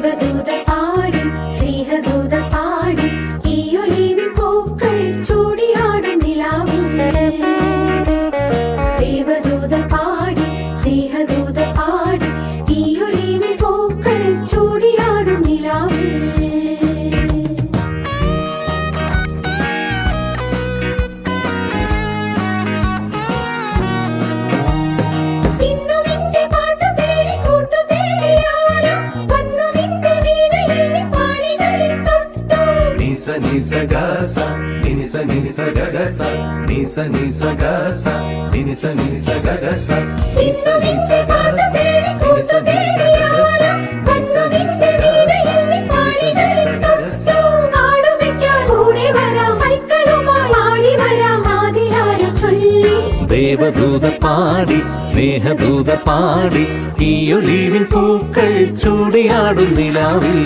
ദേവദൂത പാടി സ്നേഹദൂത പാടി ഈ ഒലിവിൻ പൂക്കൾ ചൂടിയാടും നിലാവിൽ ദേവദൂത പാടി സ്നേഹദൂത പാടി ഈ ഒലിവിൻ പൂക്കൾ ചൂടിയാടും നിലാവിൽ Nisa gasa, nisa nisa gagasa, nisa nisa gasa, nisa nisa gagasa, nisa nisa gasa, nisa nisa gagasa, nisa nisa gasa, nisa nisa gagasa. ദേവദൂത പാടി സ്നേഹദൂത പാടി ഈ ഒലിവിൻ പൂക്കൾ ചൂടിയാടും നിലാവിൽ